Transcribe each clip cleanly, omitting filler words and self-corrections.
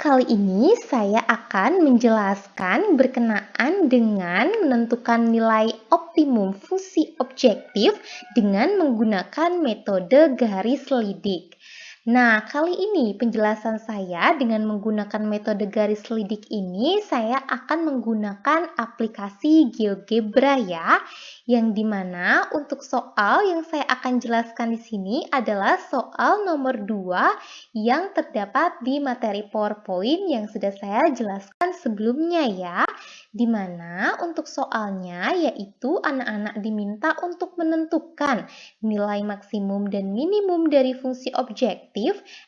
kali ini saya akan menjelaskan berkenaan dengan menentukan nilai optimum fungsi objektif dengan menggunakan metode garis lidik. Nah, kali ini penjelasan saya dengan menggunakan metode garis lidik ini, saya akan menggunakan aplikasi GeoGebra ya, yang dimana untuk soal yang saya akan jelaskan di sini adalah soal nomor 2 yang terdapat di materi PowerPoint yang sudah saya jelaskan sebelumnya ya, di mana untuk soalnya yaitu anak-anak diminta untuk menentukan nilai maksimum dan minimum dari fungsi objektif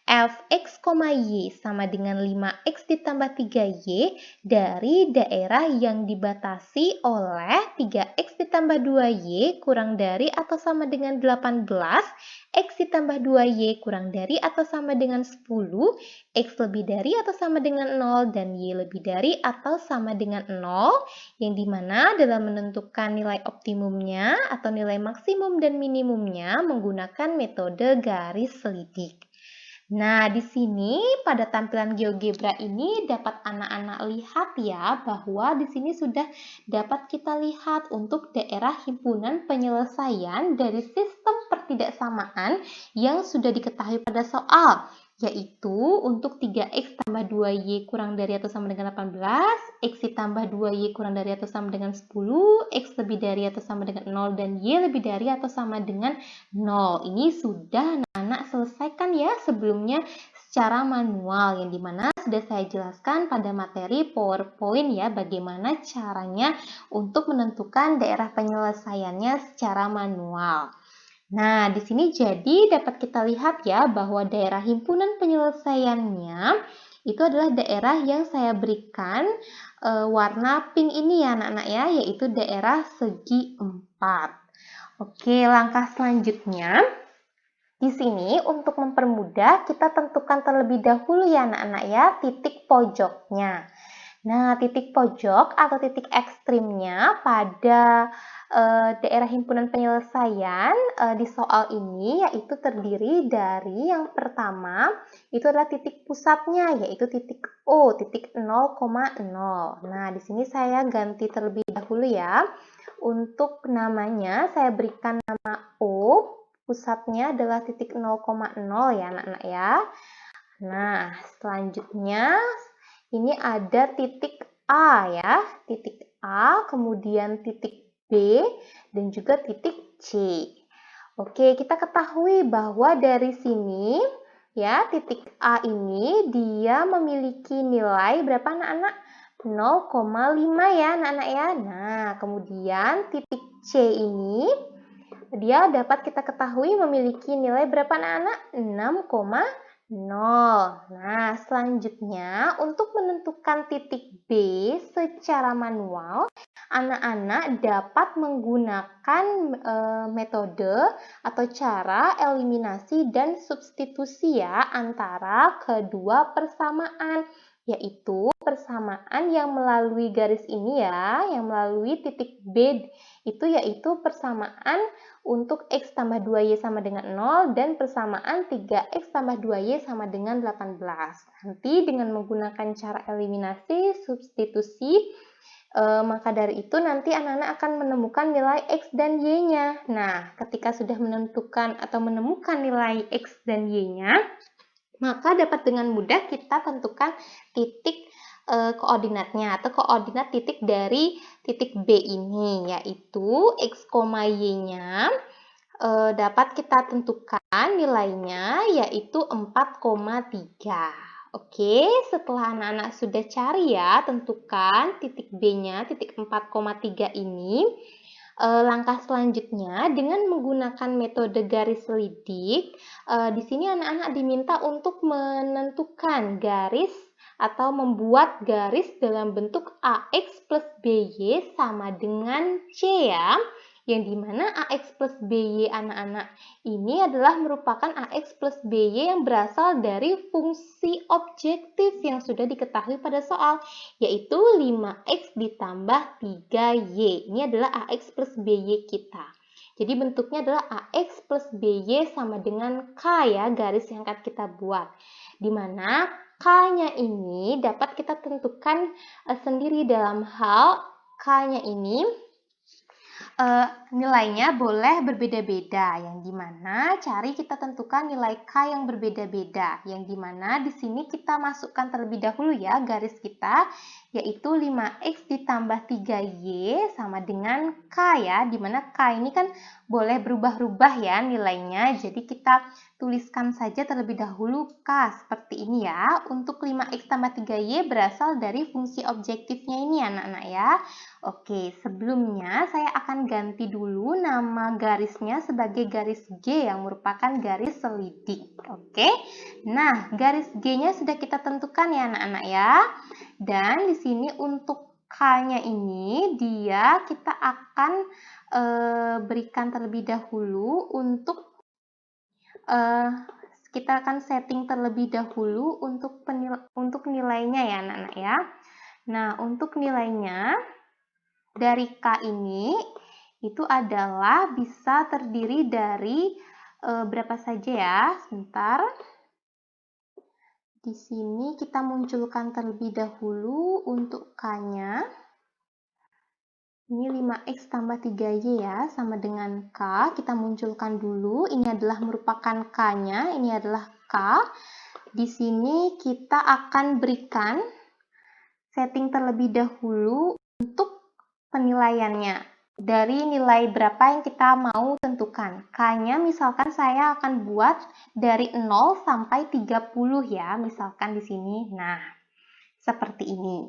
fx, y sama dengan 5x ditambah 3y dari daerah yang dibatasi oleh 3x ditambah 2y kurang dari atau sama dengan 18, x ditambah 2y kurang dari atau sama dengan 10, x lebih dari atau sama dengan 0, dan y lebih dari atau sama dengan 0, yang dimana dalam menentukan nilai optimumnya atau nilai maksimum dan minimumnya menggunakan metode garis lidik. Nah, di sini pada tampilan GeoGebra ini dapat anak-anak lihat ya, bahwa di sini sudah dapat kita lihat untuk daerah himpunan penyelesaian dari sistem pertidaksamaan yang sudah diketahui pada soal, yaitu untuk 3x tambah 2y kurang dari atau sama dengan 18, x ditambah 2y kurang dari atau sama dengan 10, x lebih dari atau sama dengan 0, dan y lebih dari atau sama dengan 0. Ini sudah anak-anak selesaikan ya sebelumnya secara manual, yang dimana sudah saya jelaskan pada materi PowerPoint ya, bagaimana caranya untuk menentukan daerah penyelesaiannya secara manual. Nah, di sini jadi dapat kita lihat ya bahwa daerah himpunan penyelesaiannya itu adalah daerah yang saya berikan warna pink ini ya anak-anak ya, yaitu daerah segi 4. Oke, langkah selanjutnya di sini untuk mempermudah kita tentukan terlebih dahulu ya anak-anak ya titik pojoknya. Nah, titik pojok atau titik ekstrimnya pada daerah himpunan penyelesaian di soal ini yaitu terdiri dari yang pertama itu adalah titik pusatnya yaitu titik O, titik 0,0. Nah, di sini saya ganti terlebih dahulu ya. Untuk namanya saya berikan nama O, pusatnya adalah titik 0,0 ya anak-anak ya. Nah, selanjutnya ini ada titik A ya, titik A, kemudian titik B, dan juga titik C. Oke, kita ketahui bahwa dari sini ya, titik A ini dia memiliki nilai berapa anak-anak? 0,5 ya anak-anak ya. Nah, kemudian titik C ini dia dapat kita ketahui memiliki nilai berapa anak-anak? 6,0. Nah, selanjutnya untuk menentukan titik B secara manual, anak-anak dapat menggunakan metode atau cara eliminasi dan substitusi ya antara kedua persamaan, yaitu persamaan yang melalui garis ini ya, yang melalui titik B itu yaitu persamaan untuk x tambah 2y sama dengan 0 dan persamaan 3x tambah 2y sama dengan 18. Nanti dengan menggunakan cara eliminasi, substitusi, maka dari itu nanti anak-anak akan menemukan nilai x dan y-nya. Nah, ketika sudah menentukan atau menemukan nilai x dan y-nya, maka dapat dengan mudah kita tentukan titik koordinatnya atau koordinat titik dari titik B ini, yaitu x, y-nya dapat kita tentukan nilainya yaitu 4,3. Oke, setelah anak-anak sudah cari ya, tentukan titik B-nya, titik 4,3 ini. Langkah selanjutnya dengan menggunakan metode garis lidik, di sini anak-anak diminta untuk menentukan garis atau membuat garis dalam bentuk AX plus BY sama dengan C ya, yang dimana AX plus BY anak-anak ini adalah merupakan AX plus BY yang berasal dari fungsi objektif yang sudah diketahui pada soal, yaitu 5x ditambah 3y. Ini adalah AX plus BY kita. Jadi bentuknya adalah AX plus BY sama dengan K ya, garis yang akan kita buat. Dimana K-nya ini dapat kita tentukan sendiri dalam hal K-nya ini nilainya boleh berbeda-beda, yang dimana cari kita tentukan nilai K yang berbeda-beda, yang dimana di sini kita masukkan terlebih dahulu ya garis kita, yaitu 5X ditambah 3Y sama dengan K ya, dimana K ini kan boleh berubah-ubah ya nilainya, jadi kita tuliskan saja terlebih dahulu K seperti ini ya. Untuk 5X tambah 3Y berasal dari fungsi objektifnya ini anak-anak ya. Oke, sebelumnya saya akan ganti dulu nama garisnya sebagai garis G yang merupakan garis selidik. Oke, nah garis G-nya sudah kita tentukan ya anak-anak ya. Dan di sini untuk K-nya ini dia kita akan berikan terlebih dahulu untuk kita akan setting terlebih dahulu untuk nilainya ya anak-anak ya. Nah, untuk nilainya dari K ini itu adalah bisa terdiri dari berapa saja ya, sebentar. Di sini kita munculkan terlebih dahulu untuk K-nya. Ini 5X tambah 3Y ya, sama dengan K. Kita munculkan dulu, ini adalah merupakan K-nya, ini adalah K. Di sini kita akan berikan setting terlebih dahulu untuk penilaiannya. Dari nilai berapa yang kita mau tentukan. K-nya misalkan saya akan buat dari 0 sampai 30 ya, misalkan di sini. Nah, seperti ini.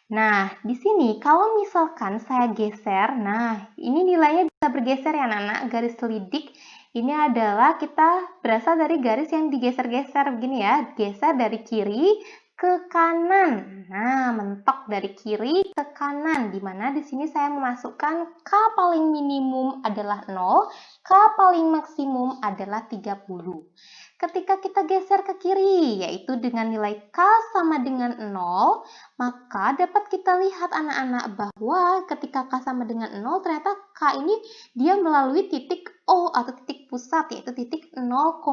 Nah, di sini kalau misalkan saya geser, nah ini nilainya bisa bergeser ya anak-anak, garis selidik. Ini adalah kita berasal dari garis yang digeser-geser begini ya, geser dari kiri ke kanan. Nah, mentok dari kiri ke kanan, di mana di sini saya memasukkan K paling minimum adalah 0, K paling maksimum adalah 30. Ketika kita geser ke kiri, yaitu dengan nilai K sama dengan 0, maka dapat kita lihat anak-anak bahwa ketika K sama dengan 0, ternyata K ini dia melalui titik O atau titik pusat, yaitu titik 0,0,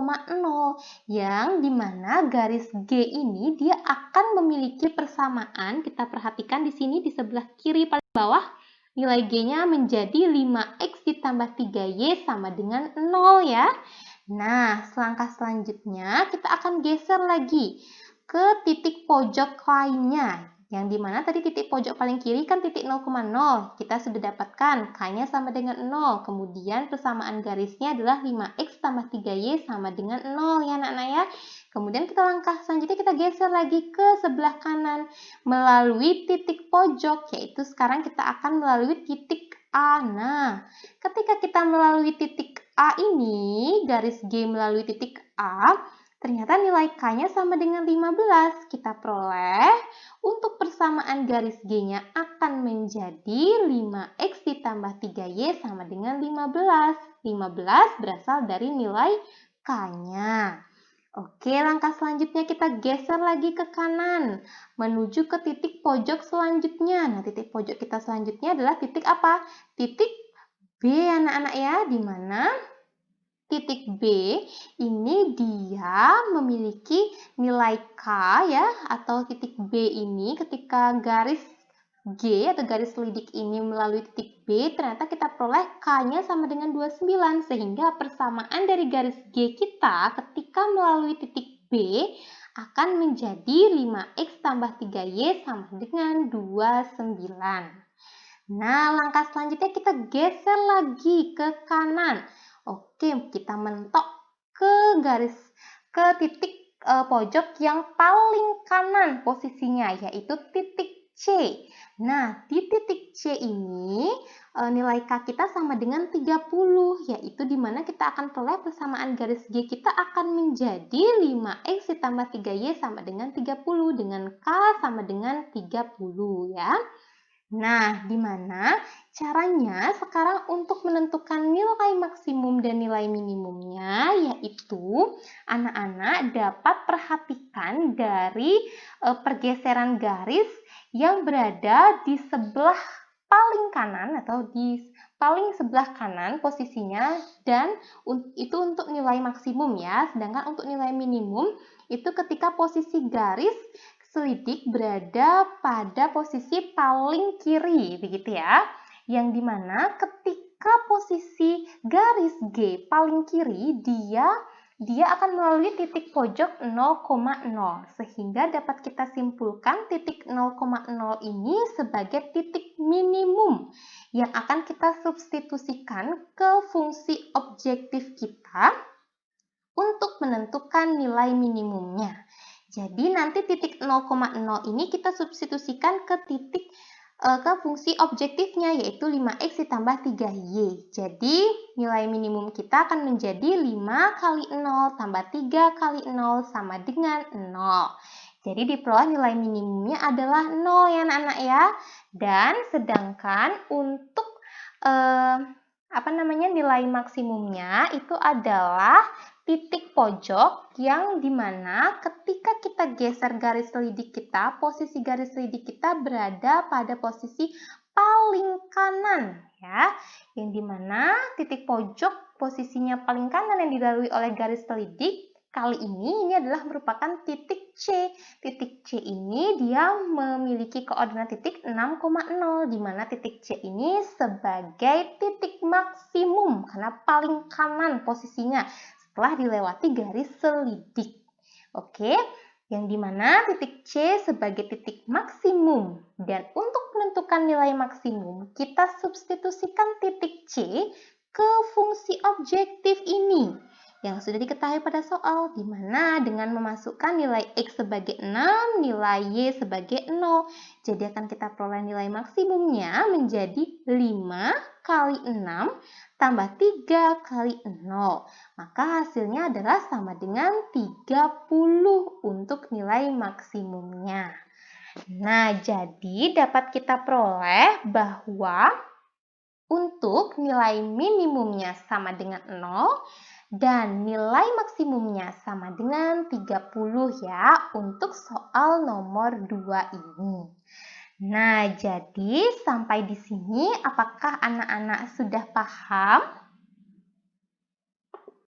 yang dimana garis G ini dia akan memiliki persamaan. Kita perhatikan di sini di sebelah kiri paling bawah, nilai G-nya menjadi 5X ditambah 3Y sama dengan 0 ya. Nah, langkah selanjutnya kita akan geser lagi ke titik pojok lainnya. Yang dimana tadi titik pojok paling kiri kan titik 0,0. Kita sudah dapatkan K-nya sama dengan 0. Kemudian persamaan garisnya adalah 5X tambah 3Y sama dengan 0 ya anak-anak ya. Kemudian kita langkah selanjutnya kita geser lagi ke sebelah kanan melalui titik pojok, yaitu sekarang kita akan melalui titik A. Nah, ketika kita melalui titik A ini, garis G melalui titik A, ternyata nilai K-nya sama dengan 15. Kita peroleh untuk persamaan garis G-nya akan menjadi 5X ditambah 3Y sama dengan 15. 15 berasal dari nilai K-nya. Oke, langkah selanjutnya kita geser lagi ke kanan menuju ke titik pojok selanjutnya. Nah, titik pojok kita selanjutnya adalah titik apa? Titik B anak-anak ya, di mana titik B ini dia memiliki nilai K ya, atau titik B ini ketika garis G atau garis selidik ini melalui titik B, ternyata kita peroleh K-nya sama dengan 29, sehingga persamaan dari garis G kita ketika melalui titik B akan menjadi 5X tambah 3Y sama dengan 29. Nah, langkah selanjutnya kita geser lagi ke kanan. Oke, kita mentok ke titik pojok yang paling kanan posisinya, yaitu titik C. Nah, di titik C ini nilai K kita sama dengan 30, yaitu dimana kita akan peroleh persamaan garis G kita akan menjadi 5X ditambah 3Y sama dengan 30, dengan K sama dengan 30 ya. Nah, di mana caranya sekarang untuk menentukan nilai maksimum dan nilai minimumnya, yaitu anak-anak dapat perhatikan dari pergeseran garis yang berada di sebelah paling kanan atau di paling sebelah kanan posisinya, dan itu untuk nilai maksimum ya. Sedangkan untuk nilai minimum itu ketika posisi garis selidik berada pada posisi paling kiri, begitu ya. Yang dimana ketika posisi garis G paling kiri, dia akan melalui titik pojok 0,0, sehingga dapat kita simpulkan titik 0,0 ini sebagai titik minimum yang akan kita substitusikan ke fungsi objektif kita untuk menentukan nilai minimumnya. Jadi nanti titik 0,0 ini kita substitusikan ke fungsi objektifnya, yaitu 5x ditambah 3y. Jadi nilai minimum kita akan menjadi 5 kali 0 tambah 3 kali 0 sama dengan 0. Jadi diperoleh nilai minimumnya adalah 0 ya anak-anak ya. Dan sedangkan untuk nilai maksimumnya itu adalah titik pojok yang dimana ketika kita geser garis selidik kita, posisi garis selidik kita berada pada posisi paling kanan ya, yang dimana titik pojok posisinya paling kanan yang dilalui oleh garis selidik kali ini adalah merupakan titik C. Titik C ini dia memiliki koordinat titik 6,0, di mana titik C ini sebagai titik maksimum karena paling kanan posisinya setelah dilewati garis selidik. Oke, yang dimana titik C sebagai titik maksimum. Dan untuk menentukan nilai maksimum, kita substitusikan titik C ke fungsi objektif ini yang sudah diketahui pada soal, di mana dengan memasukkan nilai X sebagai 6, nilai Y sebagai 0. Jadi akan kita peroleh nilai maksimumnya menjadi 5 kali 6 tambah 3 kali 0. Maka hasilnya adalah sama dengan 30 untuk nilai maksimumnya. Nah, jadi dapat kita peroleh bahwa untuk nilai minimumnya sama dengan 0 dan nilai maksimumnya sama dengan 30 ya untuk soal nomor 2 ini. Nah, jadi sampai di sini apakah anak-anak sudah paham